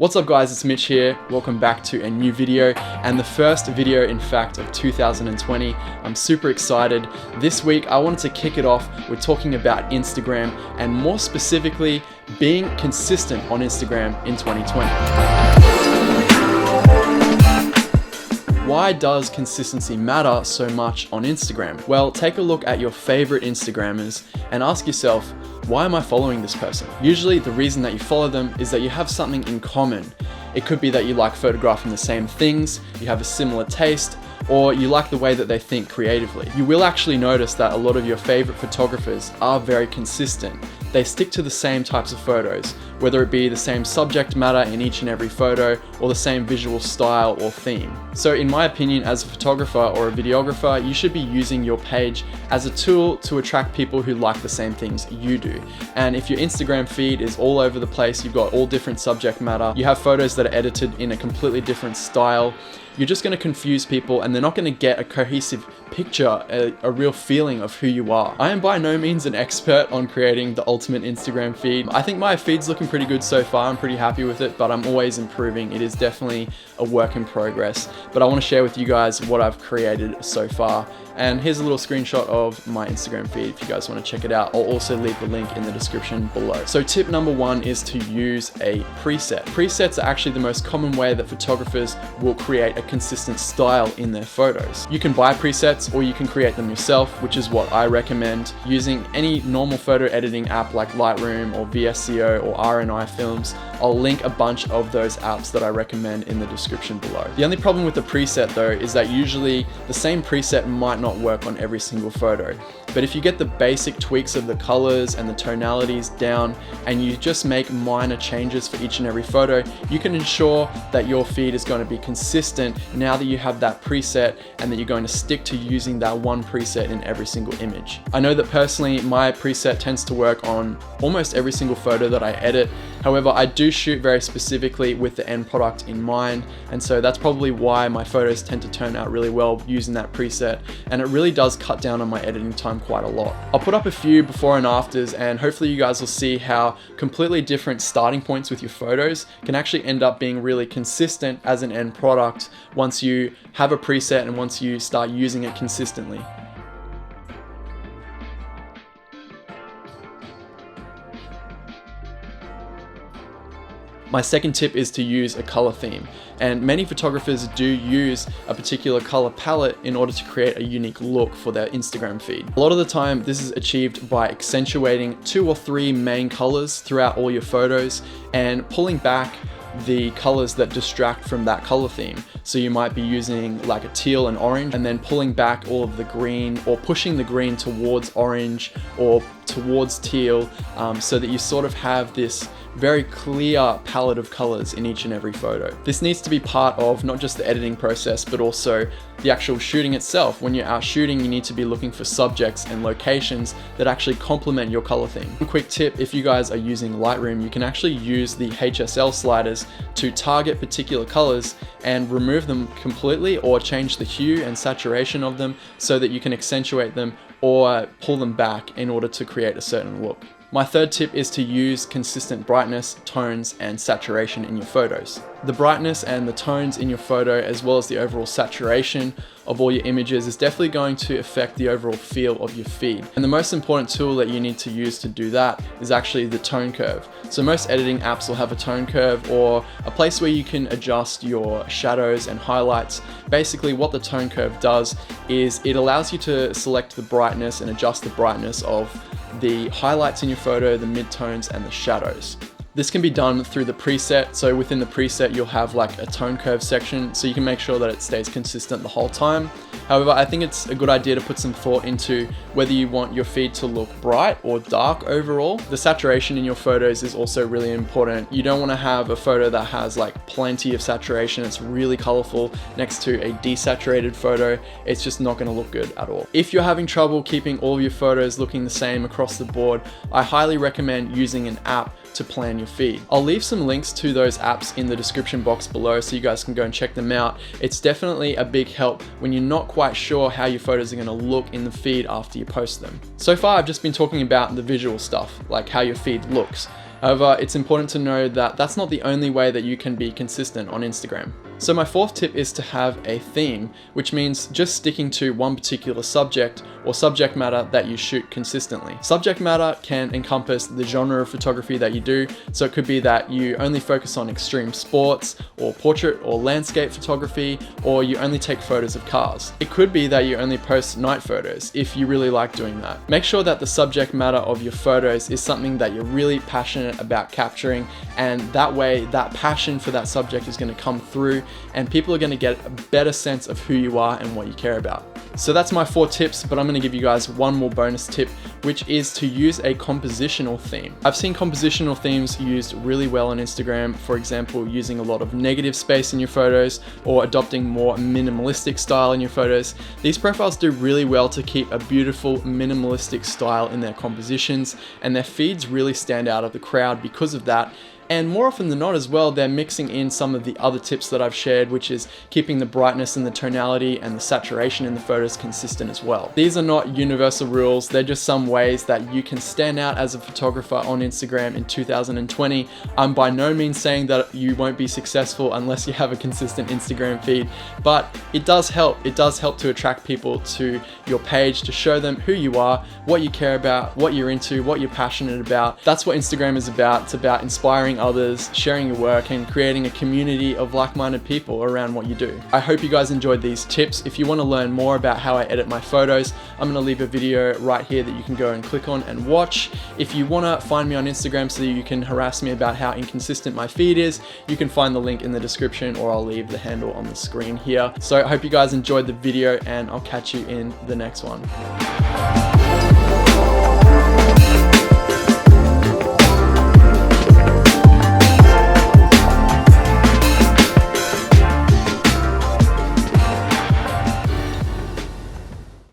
What's up guys, it's Mitch here. Welcome back to a new video and the first video in fact of 2020. I'm super excited. This week I wanted to kick it off with talking about Instagram and more specifically being consistent on Instagram in 2020. Why does consistency matter so much on Instagram? Well, take a look at your favorite Instagrammers and ask yourself, why am I following this person? Usually the reason that you follow them is that you have something in common. It could be that you like photographing the same things, you have a similar taste, or you like the way that they think creatively. You will actually notice that a lot of your favorite photographers are very consistent. They stick to the same types of photos, whether it be the same subject matter in each and every photo or the same visual style or theme. So in my opinion, as a photographer or a videographer, you should be using your page as a tool to attract people who like the same things you do. And if your Instagram feed is all over the place, you've got all different subject matter, you have photos that are edited in a completely different style, you're just going to confuse people and they're not going to get a cohesive picture, a real feeling of who you are. I am by no means an expert on creating the ultimate Instagram feed. I think my feed's looking pretty good so far. I'm pretty happy with it, but I'm always improving. It is definitely a work in progress, but I want to share with you guys what I've created so far. And here's a little screenshot of my Instagram feed if you guys want to check it out. I'll also leave the link in the description below. So tip number one is to use a preset. Presets are actually the most common way that photographers will create a consistent style in their photos. You can buy presets or you can create them yourself, which is what I recommend. Using any normal photo editing app like Lightroom or VSCO or RNI Films, I'll link a bunch of those apps that I recommend in the description below. The only problem with the preset though is that usually the same preset might not work on every single photo. But if you get the basic tweaks of the colors and the tonalities down and you just make minor changes for each and every photo, you can ensure that your feed is going to be consistent now that you have that preset and that you're going to stick to using that one preset in every single image. I know that personally my preset tends to work on almost every single photo that I edit. However, I do shoot very specifically with the end product in mind, and so that's probably why my photos tend to turn out really well using that preset, and it really does cut down on my editing time quite a lot. I'll put up a few before and afters, and hopefully you guys will see how completely different starting points with your photos can actually end up being really consistent as an end product once you have a preset and once you start using it consistently. My second tip is to use a color theme, and many photographers do use a particular color palette in order to create a unique look for their Instagram feed. A lot of the time this is achieved by accentuating 2 or 3 main colors throughout all your photos and pulling back the colors that distract from that color theme. So you might be using like a teal and orange and then pulling back all of the green or pushing the green towards orange or towards teal, so that you sort of have this very clear palette of colors in each and every photo. This needs to be part of not just the editing process, but also the actual shooting itself. When you're out shooting, you need to be looking for subjects and locations that actually complement your color theme. One quick tip, if you guys are using Lightroom, you can actually use the HSL sliders to target particular colors and remove them completely or change the hue and saturation of them so that you can accentuate them or pull them back in order to create a certain look. My third tip is to use consistent brightness, tones, and saturation in your photos. The brightness and the tones in your photo, as well as the overall saturation of all your images, is definitely going to affect the overall feel of your feed. And the most important tool that you need to use to do that is actually the tone curve. So most editing apps will have a tone curve or a place where you can adjust your shadows and highlights. Basically what the tone curve does is it allows you to select the brightness and adjust the brightness of the highlights in your photo, the midtones, and the shadows. This can be done through the preset. So within the preset, you'll have like a tone curve section so you can make sure that it stays consistent the whole time. However, I think it's a good idea to put some thought into whether you want your feed to look bright or dark overall. The saturation in your photos is also really important. You don't want to have a photo that has like plenty of saturation, it's really colorful, next to a desaturated photo. It's just not going to look good at all. If you're having trouble keeping all of your photos looking the same across the board, I highly recommend using an app to plan your feed. I'll leave some links to those apps in the description box below so you guys can go and check them out. It's definitely a big help when you're not quite sure how your photos are going to look in the feed after you post them. So far I've just been talking about the visual stuff, like how your feed looks. However, it's important to know that that's not the only way that you can be consistent on Instagram. So my fourth tip is to have a theme, which means just sticking to one particular subject or subject matter that you shoot consistently. Subject matter can encompass the genre of photography that you do, so it could be that you only focus on extreme sports or portrait or landscape photography, or you only take photos of cars. It could be that you only post night photos if you really like doing that. Make sure that the subject matter of your photos is something that you're really passionate about capturing, and that way that passion for that subject is going to come through and people are going to get a better sense of who you are and what you care about. So that's my 4 tips, but I'm going to give you guys one more bonus tip, which is to use a compositional theme. I've seen compositional themes used really well on Instagram, for example, using a lot of negative space in your photos or adopting more minimalistic style in your photos. These profiles do really well to keep a beautiful minimalistic style in their compositions, and their feeds really stand out of the crowd because of that. And more often than not as well, they're mixing in some of the other tips that I've shared, which is keeping the brightness and the tonality and the saturation in the photos consistent as well. These are not universal rules, they're just some ways that you can stand out as a photographer on Instagram in 2020. I'm by no means saying that you won't be successful unless you have a consistent Instagram feed, but it does help. It does help to attract people to your page, to show them who you are, what you care about, what you're into, what you're passionate about. That's what Instagram is about. It's about inspiring others, sharing your work, and creating a community of like-minded people around what you do. I hope you guys enjoyed these tips. If you want to learn more about how I edit my photos, I'm going to leave a video right here that you can go and click on and watch. If you want to find me on Instagram so you can harass me about how inconsistent my feed is, you can find the link in the description, or I'll leave the handle on the screen here. So I hope you guys enjoyed the video, and I'll catch you in the next one.